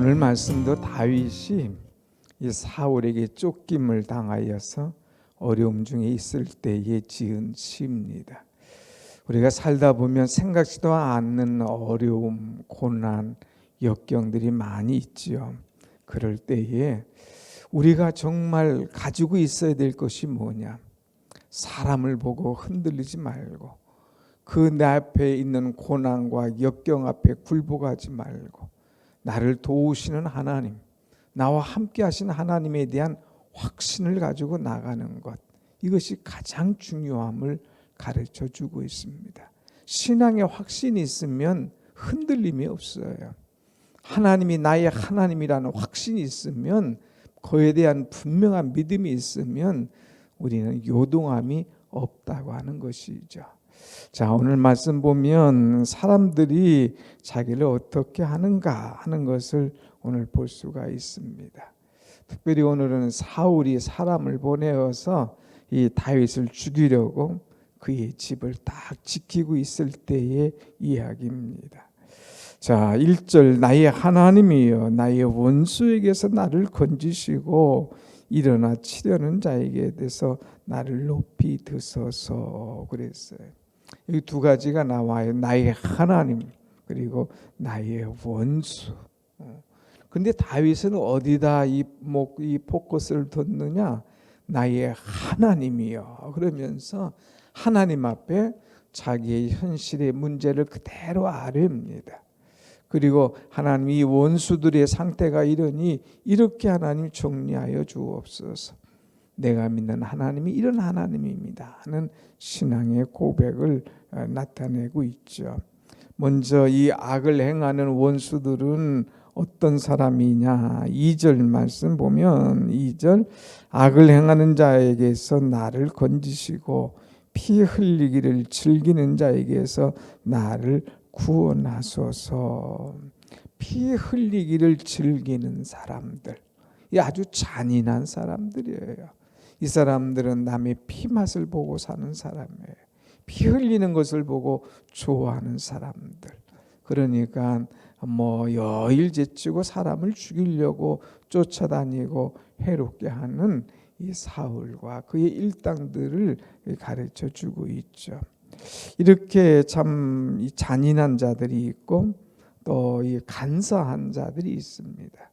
오늘 말씀도 다윗이 이 사울에게 쫓김을 당하여서 어려움 중에 있을 때에 지은 시입니다. 우리가 살다 보면 생각지도 않는 어려움, 고난, 역경들이 많이 있지요. 그럴 때에 우리가 정말 가지고 있어야 될 것이 뭐냐? 사람을 보고 흔들리지 말고 그 내 앞에 있는 고난과 역경 앞에 굴복하지 말고 나를 도우시는 하나님, 나와 함께 하신 하나님에 대한 확신을 가지고 나가는 것, 이것이 가장 중요함을 가르쳐 주고 있습니다. 신앙의 확신이 있으면 흔들림이 없어요. 하나님이 나의 하나님이라는 확신이 있으면, 그에 대한 분명한 믿음이 있으면 우리는 요동함이 없다고 하는 것이죠. 자, 오늘 말씀 보면 사람들이 자기를 어떻게 하는가 하는 것을 오늘 볼 수가 있습니다. 특별히 오늘은 사울이 사람을 보내어서 이 다윗을 죽이려고 그의 집을 딱 지키고 있을 때의 이야기입니다. 자, 1절, 나의 하나님이여 나의 원수에게서 나를 건지시고 일어나 치려는 자에게 대해서 나를 높이 드소서 그랬어요. 이 두 가지가 나와요. 나의 하나님 그리고 나의 원수. 근데 다윗은 어디다 이 포커스를 뒀느냐? 나의 하나님이여 그러면서 하나님 앞에 자기의 현실의 문제를 그대로 아뢰입니다. 그리고 하나님, 이 원수들의 상태가 이러니 이렇게 하나님 정리하여 주옵소서. 내가 믿는 하나님이 이런 하나님입니다 하는 신앙의 고백을 나타내고 있죠. 먼저 이 악을 행하는 원수들은 어떤 사람이냐? 2절 말씀 보면 2절, 악을 행하는 자에게서 나를 건지시고 피 흘리기를 즐기는 자에게서 나를 구원하소서. 피 흘리기를 즐기는 사람들, 이 아주 잔인한 사람들이에요. 이 사람들은 남의 피 맛을 보고 사는 사람이에요. 피 흘리는 것을 보고 좋아하는 사람들. 그러니까 여일 제치고 사람을 죽이려고 쫓아다니고 해롭게 하는 이 사울과 그의 일당들을 가르쳐 주고 있죠. 이렇게 참 잔인한 자들이 있고 또 이 간사한 자들이 있습니다.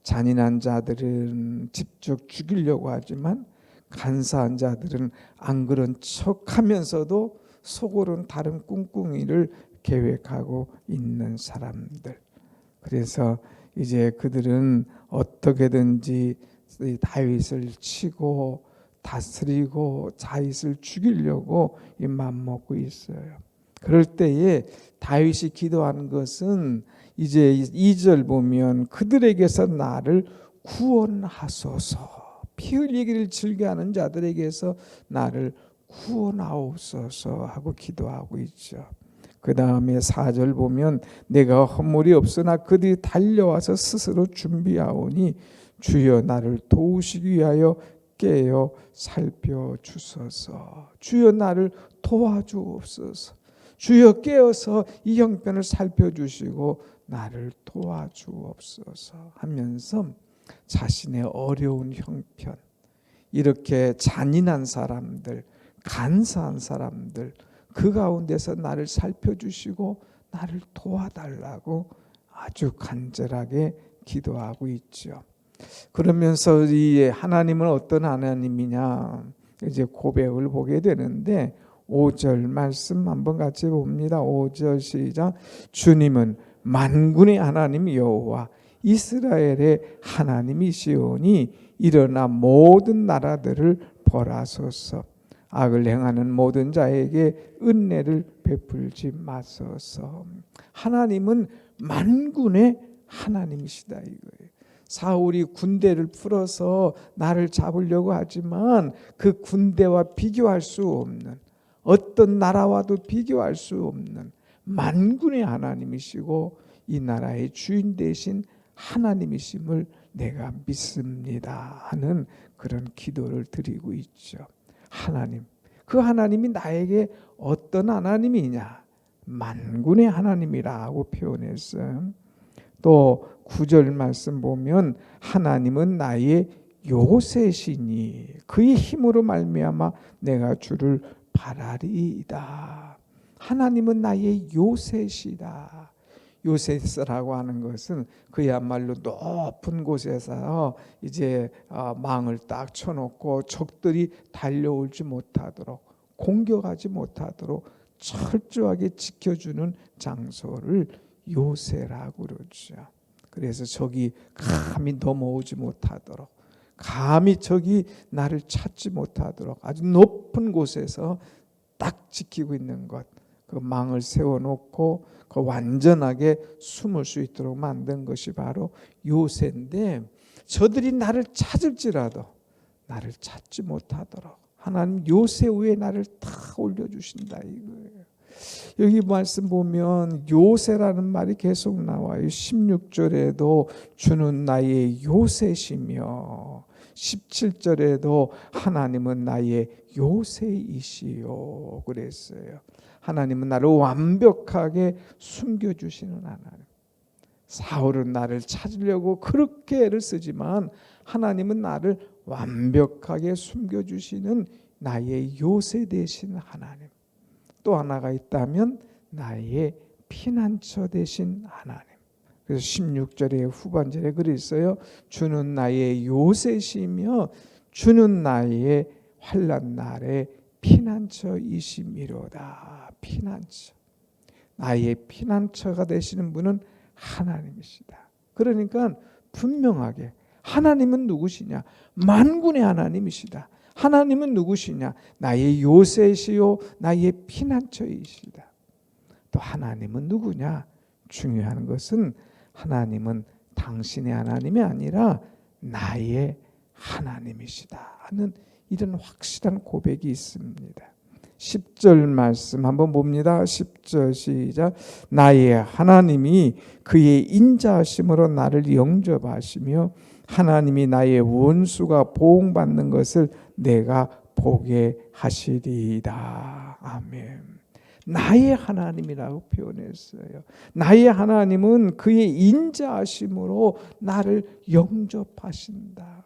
잔인한 자들은 직접 죽이려고 하지만 간사한 자들은 안 그런 척하면서도 속으로는 다른 꿍꿍이를 계획하고 있는 사람들. 그래서 이제 그들은 어떻게든지 다윗을 치고 다스리고 다윗을 죽이려고 맘먹고 있어요. 그럴 때에 다윗이 기도하는 것은 이제 2절 보면 그들에게서 나를 구원하소서. 피 흘리기를 즐겨하는 자들에게서 나를 구원하옵소서 하고 기도하고 있죠. 그 다음에 4절 보면 내가 허물이 없으나 그들이 달려와서 스스로 준비하오니 주여 나를 도우시기 위하여 깨어 살펴주소서. 주여 나를 도와주옵소서. 주여 깨어서 이 형편을 살펴주시고 나를 도와주옵소서 하면서 자신의 어려운 형편, 이렇게 잔인한 사람들, 간사한 사람들, 그 가운데서 나를 살펴주시고 나를 도와달라고 아주 간절하게 기도하고 있죠. 그러면서 이 하나님은 어떤 하나님이냐 이제 고백을 보게 되는데 5절 말씀 한번 같이 봅니다. 5절 시작. 주님은 만군의 하나님 여호와 이스라엘의 하나님이시오니 일어나 모든 나라들을 벌하소서. 악을 행하는 모든 자에게 은혜를 베풀지 마소서. 하나님은 만군의 하나님이시다 이거예요. 사울이 군대를 풀어서 나를 잡으려고 하지만 그 군대와 비교할 수 없는, 어떤 나라와도 비교할 수 없는 만군의 하나님이시고 이 나라의 주인 되신 하나님이심을 내가 믿습니다 하는 그런 기도를 드리고 있죠. 하나님, 그 하나님이 나에게 어떤 하나님이냐? 만군의 하나님이라고 표현했어요. 또 9절 말씀 보면 하나님은 나의 요새시니 그의 힘으로 말미암아 내가 주를 바라리이다. 하나님은 나의 요새시다. 요새라고 하는 것은 그야말로 높은 곳에서 이제 망을 딱 쳐놓고 적들이 달려오지 못하도록 공격하지 못하도록 철저하게 지켜주는 장소를 요새라고 그러죠. 그래서 적이 감히 넘어오지 못하도록, 감히 적이 나를 찾지 못하도록 아주 높은 곳에서 딱 지키고 있는 것, 그 망을 세워놓고 그 완전하게 숨을 수 있도록 만든 것이 바로 요새인데, 저들이 나를 찾을지라도 나를 찾지 못하도록 하나님 요새 위에 나를 탁 올려주신다 이거예요. 여기 말씀 보면 요새라는 말이 계속 나와요. 16절에도 주는 나의 요새시며 17절에도 하나님은 나의 요새이시요 그랬어요. 하나님은 나를 완벽하게 숨겨주시는 하나님. 사울은 나를 찾으려고 그렇게 애를 쓰지만 하나님은 나를 완벽하게 숨겨주시는 나의 요새 되신 하나님. 또 하나가 있다면 나의 피난처 되신 하나님. 그래서 16절의 후반절에 그랬어요. 주는 나의 요새시며 주는 나의 환난 날의 피난처이시미로다. 피난처. 나의 피난처가 되시는 분은 하나님이시다. 그러니까 분명하게 하나님은 누구시냐? 만군의 하나님이시다. 하나님은 누구시냐? 나의 요새시요 나의 피난처이시다. 또 하나님은 누구냐? 중요한 것은 하나님은 당신의 하나님이 아니라 나의 하나님이시다 하는 이런 확실한 고백이 있습니다. 10절 말씀 한번 봅니다. 10절 시작. 나의 하나님이 그의 인자하심으로 나를 영접하시며 하나님이 나의 원수가 보응받는 것을 내가 보게 하시리이다. 아멘. 나의 하나님이라고 표현했어요. 나의 하나님은 그의 인자하심으로 나를 영접하신다.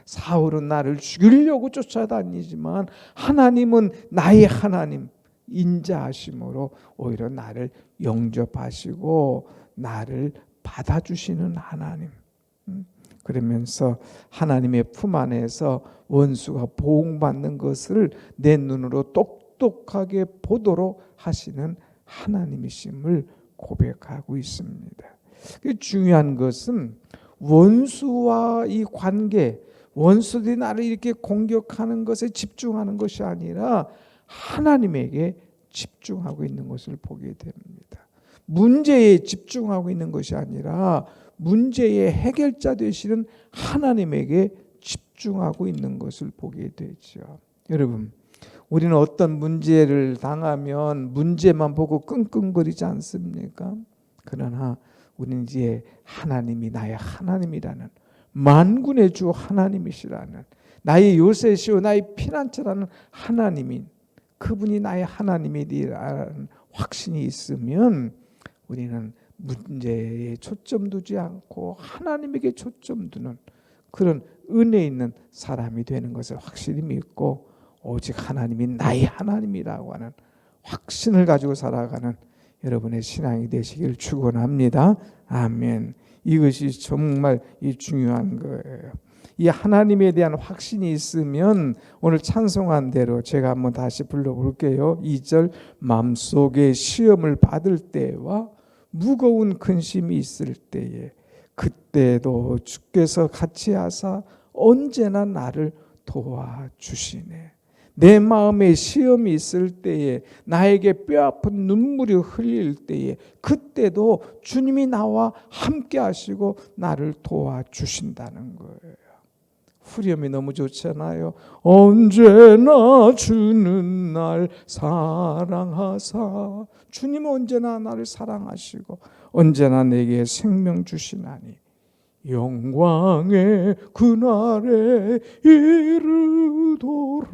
사울은 나를 죽이려고 쫓아다니지만 하나님은 나의 하나님, 인자하심으로 오히려 나를 영접하시고 나를 받아주시는 하나님. 그러면서 하나님의 품 안에서 원수가 보응받는 것을 내 눈으로 똑똑하게 보도록 하시는 하나님이심을 고백하고 있습니다. 중요한 것은 원수와 이 관계, 원수들이 나를 이렇게 공격하는 것에 집중하는 것이 아니라 하나님에게 집중하고 있는 것을 보게 됩니다. 문제에 집중하고 있는 것이 아니라 문제의 해결자 되시는 하나님에게 집중하고 있는 것을 보게 되죠. 여러분, 우리는 어떤 문제를 당하면 문제만 보고 끙끙거리지 않습니까? 그러나 우리는 이제 하나님이 나의 하나님이라는, 만군의 주 하나님이시라는, 나의 요새시오 나의 피난처라는 하나님인, 그분이 나의 하나님이라는 확신이 있으면 우리는 문제에 초점 두지 않고 하나님에게 초점 두는 그런 은혜 있는 사람이 되는 것을 확실히 믿고 오직 하나님이 나의 하나님이라고 하는 확신을 가지고 살아가는 여러분의 신앙이 되시길 축원합니다. 아멘. 이것이 정말 중요한 거예요. 이 하나님에 대한 확신이 있으면 오늘 찬송한 대로 제가 한번 다시 불러볼게요. 2절 마음속에 시험을 받을 때와 무거운 근심이 있을 때에 그때도 주께서 같이 하사 언제나 나를 도와주시네. 내 마음에 시험이 있을 때에 나에게 뼈아픈 눈물이 흘릴 때에 그때도 주님이 나와 함께 하시고 나를 도와주신다는 거예요. 후렴이 너무 좋잖아요. 언제나 주는 날 사랑하사. 주님은 언제나 나를 사랑하시고 언제나 내게 생명 주시나니 영광의 그날에 이르도록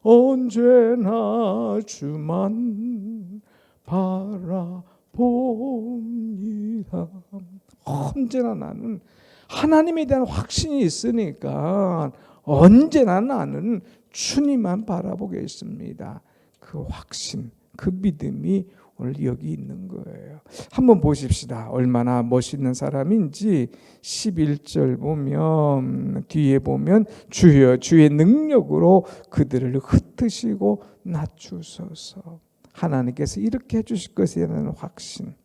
언제나 주만 바라보리라. 봅니다. 언제나 나는 하나님에 대한 확신이 있으니까 언제나 나는 주님만 바라보겠습니다. 그 확신, 그 믿음이 오늘 여기 있는 거예요. 한번 보십시다. 얼마나 멋있는 사람인지. 11절 보면, 뒤에 보면 주여 주의 능력으로 그들을 흩으시고 낮추소서. 하나님께서 이렇게 해주실 것에 대한 확신.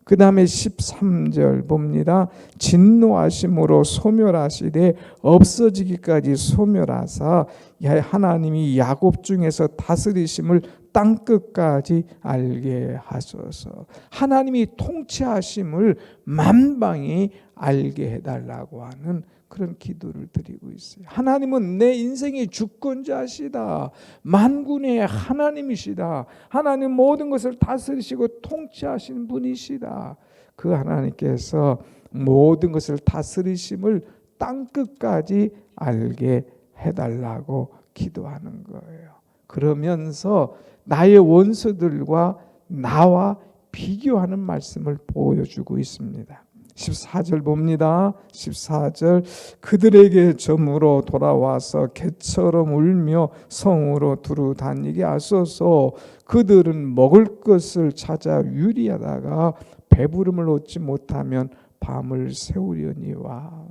그 다음에 13절 봅니다. 진노하심으로 소멸하시되 없어지기까지 소멸하사 하나님이 야곱 중에서 다스리심을 땅끝까지 알게 하소서. 하나님이 통치하심을 만방히 알게 해달라고 하는 그런 기도를 드리고 있어요. 하나님은 내 인생의 주권자시다. 만군의 하나님이시다. 하나님 모든 것을 다스리시고 통치하시는 분이시다. 그 하나님께서 모든 것을 다스리심을 땅끝까지 알게 해달라고 기도하는 거예요. 그러면서 나의 원수들과 나와 비교하는 말씀을 보여주고 있습니다. 14절 봅니다. 14절 그들에게 점으로 돌아와서 개처럼 울며 성으로 두루 다니게 하소서. 그들은 먹을 것을 찾아 유리하다가 배부름을 얻지 못하면 밤을 새우려니와.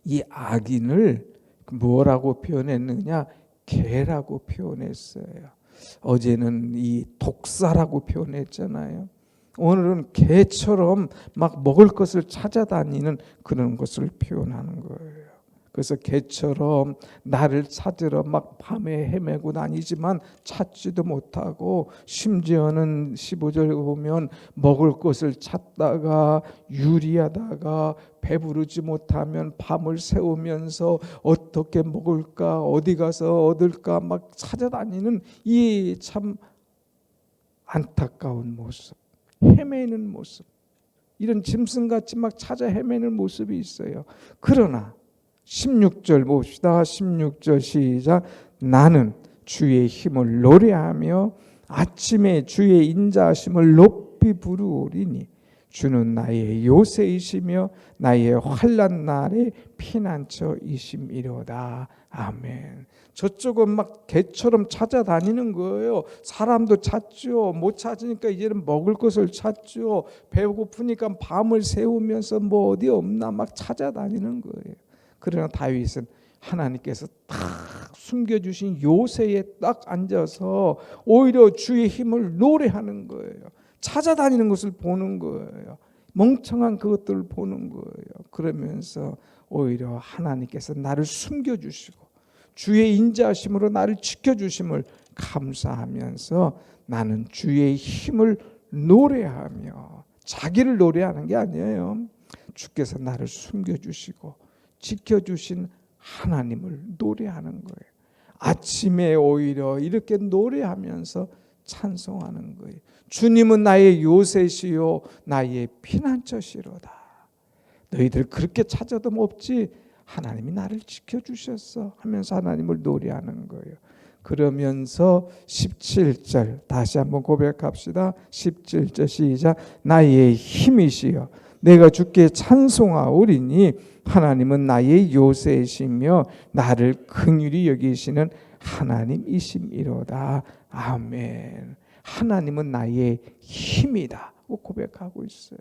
이 악인을 뭐라고 표현했느냐? 개라고 표현했어요. 어제는 이 독사라고 표현했잖아요. 오늘은 개처럼 막 먹을 것을 찾아다니는 그런 것을 표현하는 거예요. 그래서 개처럼 나를 찾으러 막 밤에 헤매고 다니지만 찾지도 못하고, 심지어는 15절 보면 먹을 것을 찾다가 유리하다가 배부르지 못하면 밤을 새우면서 어떻게 먹을까, 어디 가서 얻을까 막 찾아다니는 이 참 안타까운 모습, 헤매는 모습, 이런 짐승같이 막 찾아 헤매는 모습이 있어요. 그러나 16절 봅시다. 16절 시작. 나는 주의 힘을 노래하며 아침에 주의 인자하심을 높이 부르오리니 주는 나의 요새이시며 나의 환난 날의 피난처이심이로다. 아멘. 저쪽은 막 개처럼 찾아다니는 거예요. 사람도 찾죠. 못 찾으니까 이제는 먹을 것을 찾죠. 배고프니까 밤을 새우면서 뭐 어디 없나 막 찾아다니는 거예요. 그러나 다윗은 하나님께서 딱 숨겨주신 요새에 딱 앉아서 오히려 주의 힘을 노래하는 거예요. 찾아다니는 것을 보는 거예요. 멍청한 그것들을 보는 거예요. 그러면서 오히려 하나님께서 나를 숨겨주시고 주의 인자하심으로 나를 지켜주심을 감사하면서 나는 주의 힘을 노래하며, 자기를 노래하는 게 아니에요. 주께서 나를 숨겨주시고 지켜주신 하나님을 노래하는 거예요. 아침에 오히려 이렇게 노래하면서 찬송하는 거예요. 주님은 나의 요새시요 나의 피난처시로다. 너희들 그렇게 찾아도 없지, 하나님이 나를 지켜주셨어 하면서 하나님을 노래하는 거예요. 그러면서 17절 다시 한번 고백합시다. 17절 시작. 나의 힘이시여 내가 주께 찬송하오리니 하나님은 나의 요새이시며 나를 긍휼히 여기시는 하나님이심이로다. 아멘. 하나님은 나의 힘이다 고백하고 있어요.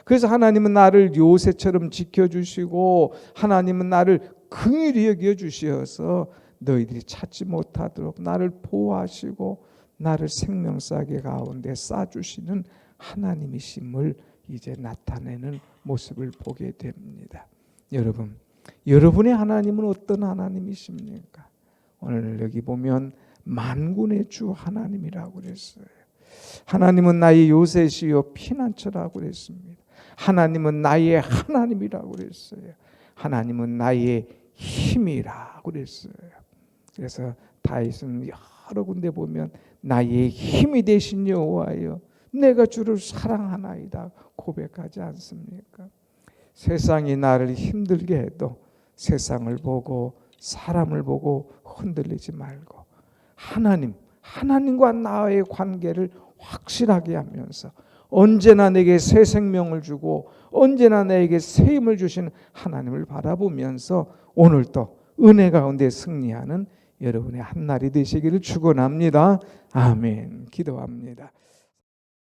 그래서 하나님은 나를 요새처럼 지켜주시고 하나님은 나를 긍휼히 여겨주셔서 너희들이 찾지 못하도록 나를 보호하시고 나를 생명싸개 가운데 싸주시는 하나님이심을 이제 나타내는 모습을 보게 됩니다. 여러분, 여러분의 하나님은 어떤 하나님이십니까? 오늘 여기 보면 만군의 주 하나님이라고 그랬어요. 하나님은 나의 요새시요 피난처라고 그랬습니다. 하나님은 나의 하나님이라고 그랬어요. 하나님은 나의 힘이라고 그랬어요. 그래서 다윗은 여러 군데 보면 나의 힘이 되신 여호와여 내가 주를 사랑하나이다 고백하지 않습니까? 세상이 나를 힘들게 해도 세상을 보고 사람을 보고 흔들리지 말고 하나님과 나의 관계를 확실하게 하면서 언제나 내게 새 생명을 주고 언제나 내게 새 힘을 주시는 하나님을 바라보면서 오늘도 은혜 가운데 승리하는 여러분의 한날이 되시기를 축원합니다. 아멘. 기도합니다.